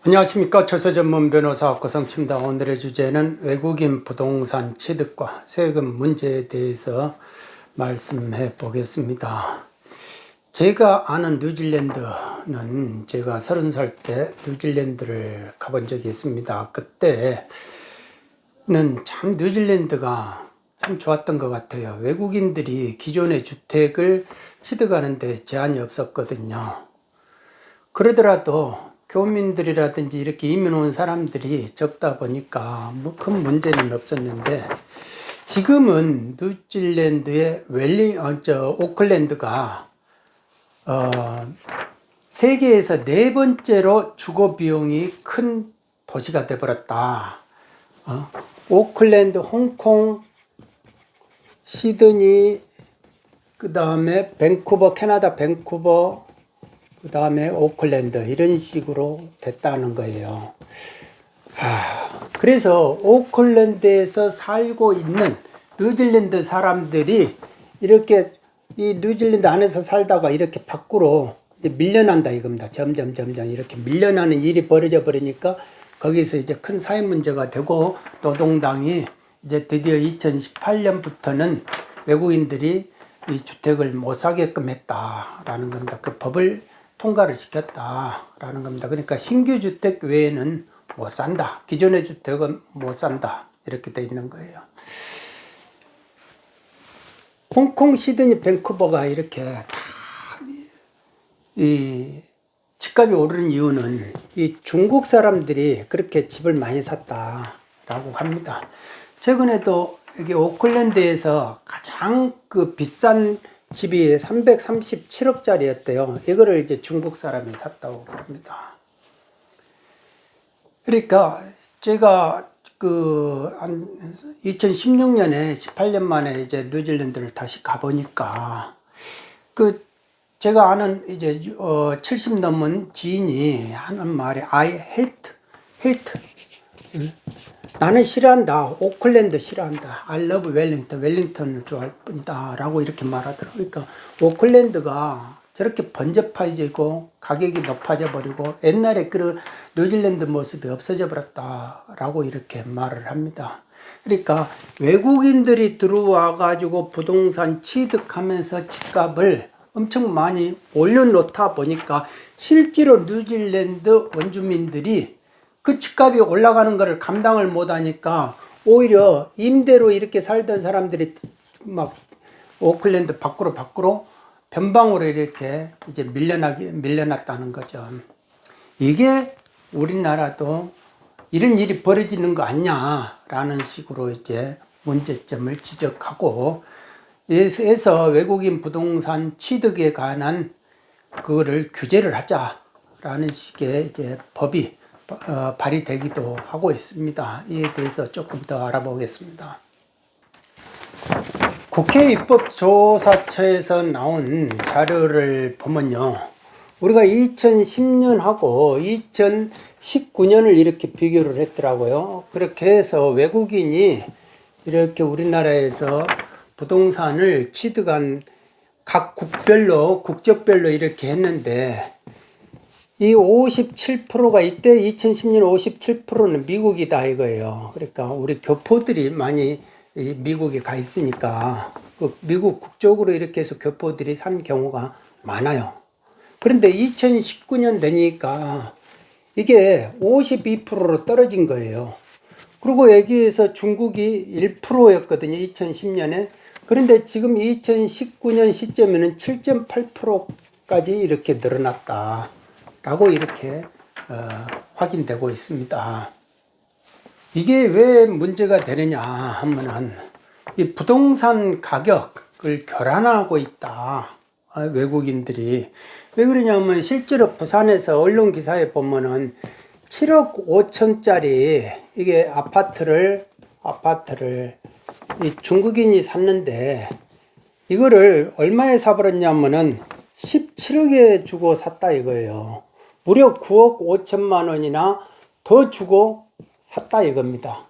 안녕하십니까. 철서 전문 변호사 고성치입니다. 오늘의 주제는 외국인 부동산 취득과 세금 문제에 대해서 말씀해 보겠습니다. 제가 아는 뉴질랜드는 제가 30살 때 뉴질랜드를 가본 적이 있습니다. 그때는 참 뉴질랜드가 참 좋았던 것 같아요. 외국인들이 기존의 주택을 취득하는데 제한이 없었거든요. 그러더라도 교민들이라든지 이렇게 이민 온 사람들이 적다 보니까 뭐 큰 문제는 없었는데, 지금은 뉴질랜드의 오클랜드가 세계에서 4번째로 주거 비용이 큰 도시가 되어버렸다. 오클랜드, 홍콩, 시드니, 그 다음에 밴쿠버, 캐나다 밴쿠버, 그 다음에 오클랜드, 이런 식으로 됐다는 거예요. 그래서 오클랜드에서 살고 있는 뉴질랜드 사람들이 이렇게 이 뉴질랜드 안에서 살다가 이렇게 밖으로 이제 밀려난다 이겁니다. 점점 이렇게 밀려나는 일이 벌어져 버리니까 거기서 이제 큰 사회 문제가 되고, 노동당이 이제 드디어 2018년부터는 외국인들이 이 주택을 못 사게끔 했다라는 겁니다. 그 법을 통과를 시켰다라는 겁니다. 그러니까 신규 주택 외에는 못 산다. 기존의 주택은 못 산다. 이렇게 돼 있는 거예요. 홍콩, 시드니, 밴쿠버가 이렇게 이 집값이 오르는 이유는 이 중국 사람들이 그렇게 집을 많이 샀다라고 합니다. 최근에도 여기 오클랜드에서 가장 그 비싼 집이 337억짜리였대요. 이거를 이제 중국 사람이 샀다고 합니다. 그러니까 제가 한 2016년에 18년 만에 이제 뉴질랜드를 다시 가보니까 제가 아는 이제 70 넘은 지인이 하는 말이 I hate. 나는 싫어한다. 오클랜드 싫어한다. I love 웰링턴. 웰링턴을 좋아할 뿐이다. 라고 이렇게 말하더라고요. 그러니까 오클랜드가 저렇게 번잡해지고 가격이 높아져 버리고 옛날에 그런 뉴질랜드 모습이 없어져 버렸다. 라고 이렇게 말을 합니다. 그러니까 외국인들이 들어와 가지고 부동산 취득하면서 집값을 엄청 많이 올려놓다 보니까 실제로 뉴질랜드 원주민들이 그 집값이 올라가는 것을 감당을 못하니까 오히려 임대로 이렇게 살던 사람들이 막 오클랜드 밖으로 변방으로 이렇게 이제 밀려났다는 거죠. 이게 우리나라도 이런 일이 벌어지는 거 아니냐라는 식으로 이제 문제점을 지적하고, 그래서 외국인 부동산 취득에 관한 그거를 규제를 하자라는 식의 이제 법이 발의되기도 하고 있습니다. 이에 대해서 조금 더 알아보겠습니다. 국회 입법조사처에서 나온 자료를 보면요, 우리가 2010년하고 2019년을 이렇게 비교를 했더라고요. 그렇게 해서 외국인이 이렇게 우리나라에서 부동산을 취득한 각 국적별로 이렇게 했는데, 이 57%가 이때 2010년 57%는 미국이다 이거예요. 그러니까 우리 교포들이 많이 미국에 가 있으니까 그 미국 국적으로 이렇게 해서 교포들이 산 경우가 많아요. 그런데 2019년 되니까 이게 52%로 떨어진 거예요. 그리고 여기에서 중국이 1%였거든요. 2010년에. 그런데 지금 2019년 시점에는 7.8%까지 이렇게 늘어났다. 라고 이렇게 확인되고 있습니다. 이게 왜 문제가 되느냐 하면은 이 부동산 가격을 결란하고 있다. 외국인들이. 왜 그러냐면 실제로 부산에서 언론 기사에 보면은 7억 5천짜리 이게 아파트를 이 중국인이 샀는데, 이거를 얼마에 사버렸냐면은 17억에 주고 샀다 이거예요. 무려 9억 5천만 원이나 더 주고 샀다 이겁니다.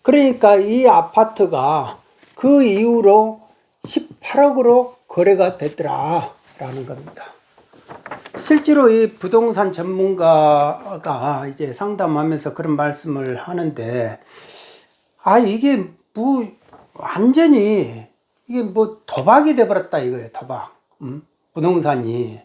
그러니까 이 아파트가 그 이후로 18억으로 거래가 됐더라 라는 겁니다. 실제로 이 부동산 전문가가 이제 상담하면서 그런 말씀을 하는데, 이게 뭐, 완전히, 이게 뭐 도박이 돼버렸다 이거예요, 도박. 부동산이.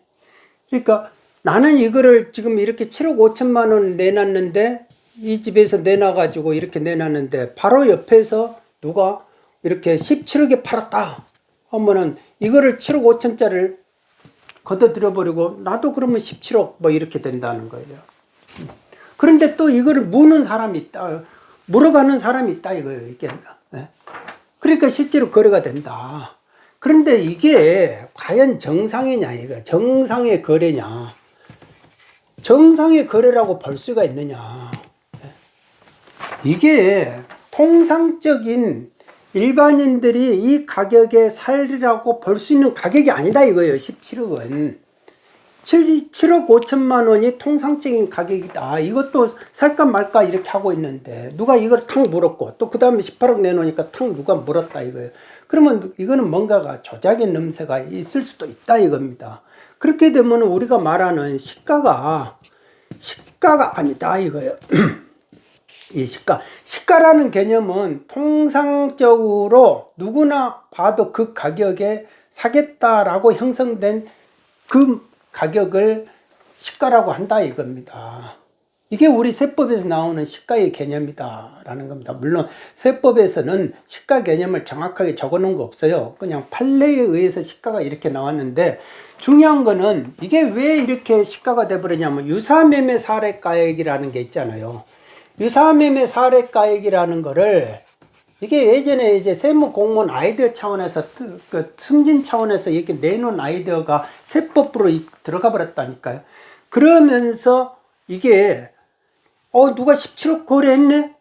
그러니까 나는 이거를 지금 이렇게 7억 5천만 원 내놨는데, 이 집에서 내놔가지고 이렇게 내놨는데, 바로 옆에서 누가 이렇게 17억에 팔았다 하면은, 이거를 7억 5천짜리를 걷어들여버리고, 나도 그러면 17억 뭐 이렇게 된다는 거예요. 그런데 또 이거를 무는 사람이 있다. 물어가는 사람이 있다 이거예요, 이게. 그러니까 실제로 거래가 된다. 그런데 이게 과연 정상이냐, 이거. 정상의 거래냐. 정상의 거래라고 볼 수가 있느냐. 이게 통상적인 일반인들이 이 가격에 살리라고 볼 수 있는 가격이 아니다 이거예요. 17억은. 7억 5천만 원이 통상적인 가격이다. 이것도 살까 말까 이렇게 하고 있는데 누가 이걸 탁 물었고 또 그 다음에 18억 내놓으니까 탁 누가 물었다 이거예요. 그러면 이거는 뭔가가 조작의 냄새가 있을 수도 있다 이겁니다. 그렇게 되면 우리가 말하는 시가가 아니다 이거예요. 이 시가라는 개념은 통상적으로 누구나 봐도 그 가격에 사겠다라고 형성된 그 가격을 시가라고 한다 이겁니다. 이게 우리 세법에서 나오는 시가의 개념이다라는 겁니다. 물론 세법에서는 시가 개념을 정확하게 적어 놓은 거 없어요. 그냥 판례에 의해서 시가가 이렇게 나왔는데, 중요한 거는 이게 왜 이렇게 시가가 돼버리냐면 유사매매 사례가액이라는 게 있잖아요. 유사매매 사례가액이라는 거를 이게 예전에 이제 세무 공무원 아이디어 차원에서 그 승진 차원에서 이렇게 내놓은 아이디어가 세법으로 들어가 버렸다니까요. 그러면서 이게 누가 17억 거래했네?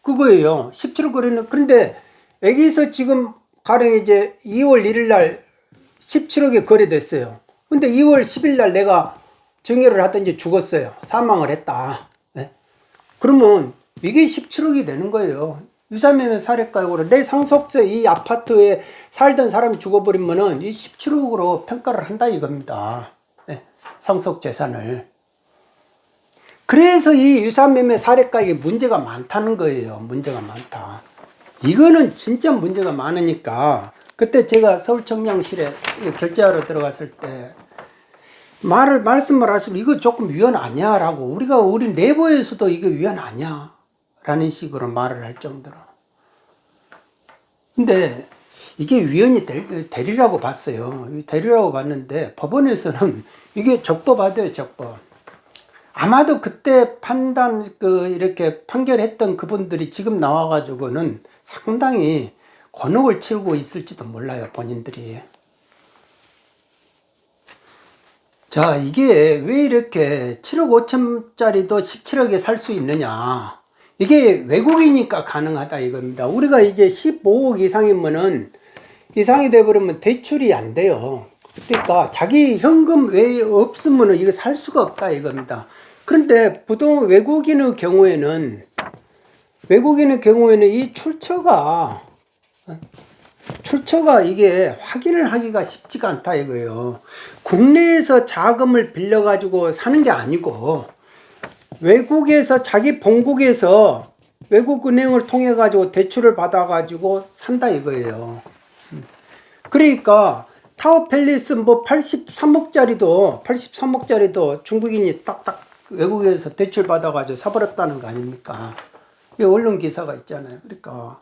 그거예요. 17억 거래했네. 그런데 여기서 지금 가령 이제 2월 1일 날 17억에 거래됐어요. 근데 2월 10일 날 내가 증여를 하든지 죽었어요. 사망을 했다. 네? 그러면 이게 17억이 되는 거예요. 유사매매 사례가액으로 내 상속세 이 아파트에 살던 사람이 죽어버리면은 이 17억으로 평가를 한다 이겁니다. 네, 상속재산을. 그래서 이 유사매매 사례가액에 문제가 많다는 거예요. 문제가 많다. 이거는 진짜 문제가 많으니까 그때 제가 서울청량실에 결제하러 들어갔을 때 말씀을 하시고 이거 조금 위헌 아니야 라고 우리 내부에서도 이거 위헌 아니야 라는 식으로 말을 할 정도로. 근데 이게 위헌이 되리라고 봤어요. 되리라고 봤는데 법원에서는 이게 적법하대요, 적법. 아마도 그때 이렇게 판결했던 그분들이 지금 나와가지고는 상당히 곤혹을 치르고 있을지도 몰라요, 본인들이. 자, 이게 왜 이렇게 7억 5천짜리도 17억에 살 수 있느냐. 이게 외국이니까 가능하다 이겁니다. 우리가 이제 15억 이상이 돼버리면 대출이 안 돼요. 그러니까 자기 현금 외에 없으면 이거 살 수가 없다 이겁니다. 그런데 외국인의 경우에는 이 출처가 이게 확인을 하기가 쉽지가 않다 이거예요. 국내에서 자금을 빌려가지고 사는 게 아니고 외국에서 자기 본국에서 외국은행을 통해 가지고 대출을 받아 가지고 산다 이거예요. 그러니까 타워팰리스 뭐 83억짜리도 중국인이 딱딱 외국에서 대출 받아 가지고 사버렸다는 거 아닙니까? 이 언론 기사가 있잖아요. 그러니까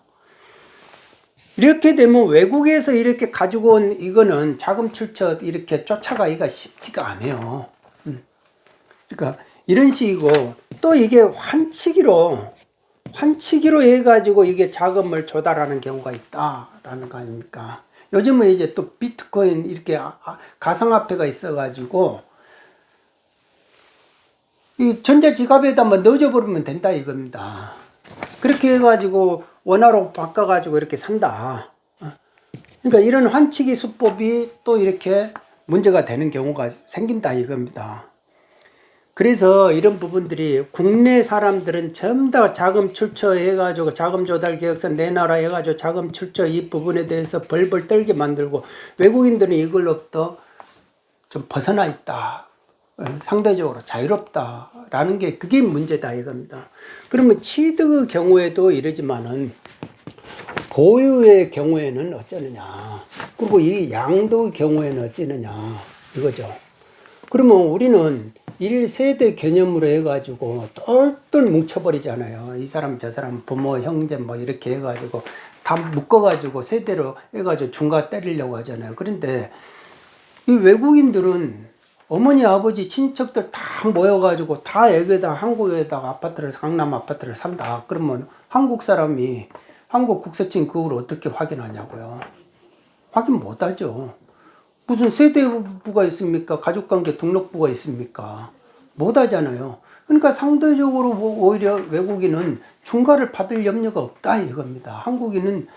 이렇게 되면 외국에서 이렇게 가지고 온 이거는 자금 출처 이렇게 쫓아가기가 쉽지가 않아요. 그러니까 이런 식이고 또 이게 환치기로 해가지고 이게 자금을 조달하는 경우가 있다라는 거 아닙니까? 요즘은 이제 또 비트코인 이렇게 가상화폐가 있어가지고 이 전자지갑에다 뭐 넣어버리면 된다 이겁니다. 그렇게 해가지고 원화로 바꿔가지고 이렇게 산다. 그러니까 이런 환치기 수법이 또 이렇게 문제가 되는 경우가 생긴다 이겁니다. 그래서 이런 부분들이 국내 사람들은 전부 다 자금 출처 해가지고 자금 조달 계획서 내놔라 해가지고 자금 출처 이 부분에 대해서 벌벌 떨게 만들고 외국인들은 이걸로부터 좀 벗어나 있다. 상대적으로 자유롭다라는 게 그게 문제다 이겁니다. 그러면 취득의 경우에도 이러지만은 보유의 경우에는 어쩌느냐, 그리고 이 양도의 경우에는 어쩌느냐 이거죠. 그러면 우리는 1세대 개념으로 해가지고 똘똘 뭉쳐버리잖아요. 이 사람 저 사람 부모 형제 뭐 이렇게 해가지고 다 묶어가지고 세대로 해가지고 중과 때리려고 하잖아요. 그런데 이 외국인들은 어머니 아버지 친척들 다 모여가지고 다 여기에다 한국에다가 아파트를 강남 아파트를 산다. 그러면 한국 사람이 한국 국세청 그걸 어떻게 확인하냐고요. 확인 못하죠. 무슨 세대부가 있습니까? 가족관계 등록부가 있습니까? 못하잖아요. 그러니까 상대적으로 오히려 외국인은 중과를 받을 염려가 없다 이겁니다. 한국인은,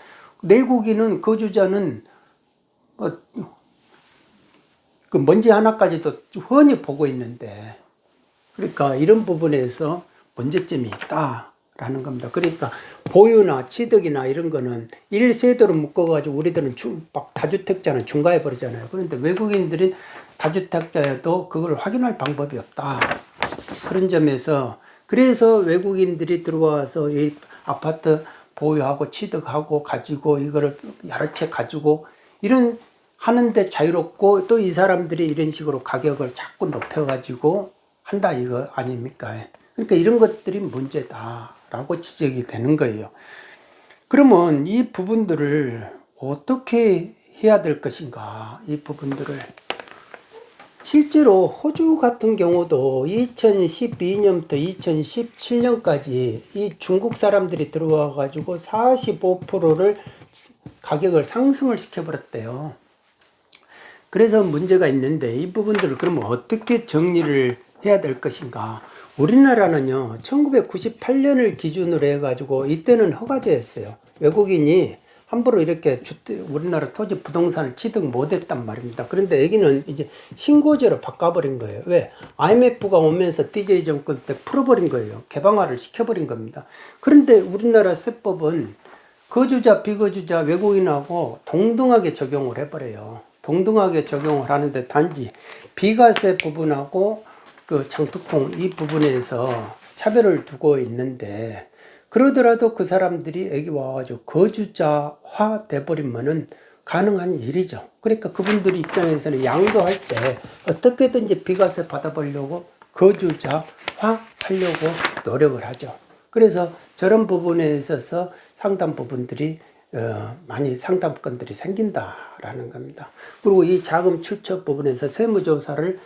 내국인은, 거주자는 그 먼지 하나까지도 훤히 보고 있는데, 그러니까 이런 부분에서 문제점이 있다라는 겁니다. 그러니까 보유나 취득이나 이런 거는 1세대로 묶어가지고 우리들은 막 다주택자는 중과해 버리잖아요. 그런데 외국인들은 다주택자여도 그걸 확인할 방법이 없다. 그런 점에서 그래서 외국인들이 들어와서 이 아파트 보유하고 취득하고 가지고 이거를 여러 채 가지고 이런 하는데 자유롭고 또 이 사람들이 이런 식으로 가격을 자꾸 높여가지고 한다 이거 아닙니까? 그러니까 이런 것들이 문제다라고 지적이 되는 거예요. 그러면 이 부분들을 어떻게 해야 될 것인가? 이 부분들을 실제로 호주 같은 경우도 2012년부터 2017년까지 이 중국 사람들이 들어와 가지고 45%를 가격을 상승을 시켜버렸대요. 그래서 문제가 있는데 이 부분들을 그러면 어떻게 정리를 해야 될 것인가? 우리나라는요 1998년을 기준으로 해가지고 이때는 허가제였어요. 외국인이 함부로 이렇게 우리나라 토지 부동산을 취득 못했단 말입니다. 그런데 여기는 이제 신고제로 바꿔버린 거예요. 왜? IMF가 오면서 DJ 정권 때 풀어버린 거예요. 개방화를 시켜버린 겁니다. 그런데 우리나라 세법은 거주자 비거주자 외국인하고 동등하게 적용을 해버려요. 동등하게 적용을 하는데 단지 비과세 부분하고 그 장특공 이 부분에서 차별을 두고 있는데, 그러더라도 그 사람들이 여기 와가지고 거주자화 돼버리면은 가능한 일이죠. 그러니까 그분들 입장에서는 양도할 때 어떻게든지 비과세 받아보려고 거주자화 하려고 노력을 하죠. 그래서 저런 부분에 있어서 상당 부분들이 많이 상담건들이 생긴다라는 겁니다. 그리고 이 자금 출처 부분에서 세무조사를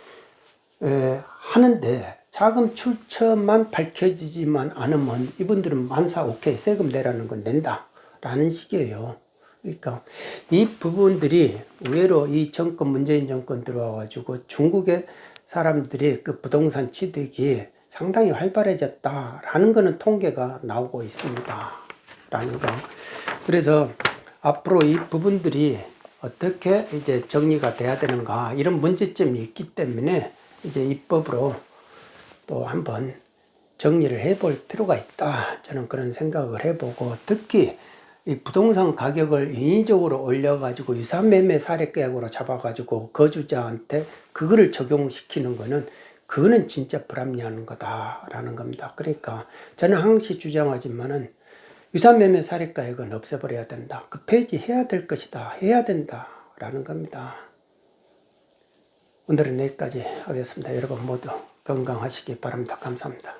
하는데 자금 출처만 밝혀지지만 않으면 이분들은 만사 오케이 세금 내라는 건 낸다라는 식이에요. 그러니까 이 부분들이 의외로 이 정권 문재인 정권 들어와가지고 중국의 사람들이 그 부동산 취득이 상당히 활발해졌다라는 거는 통계가 나오고 있습니다. 라는 거. 그래서 앞으로 이 부분들이 어떻게 이제 정리가 돼야 되는가 이런 문제점이 있기 때문에 이제 입법으로 또 한번 정리를 해볼 필요가 있다. 저는 그런 생각을 해보고, 특히 이 부동산 가격을 인위적으로 올려가지고 유산매매 사례계약으로 잡아가지고 거주자한테 그거를 적용시키는 거는 그거는 진짜 불합리한 거다라는 겁니다. 그러니까 저는 항시 주장하지만은 유산매매 사례가액은 없애버려야 된다. 그 폐지해야 될 것이다. 해야 된다라는 겁니다. 오늘은 여기까지 하겠습니다. 여러분 모두 건강하시기 바랍니다. 감사합니다.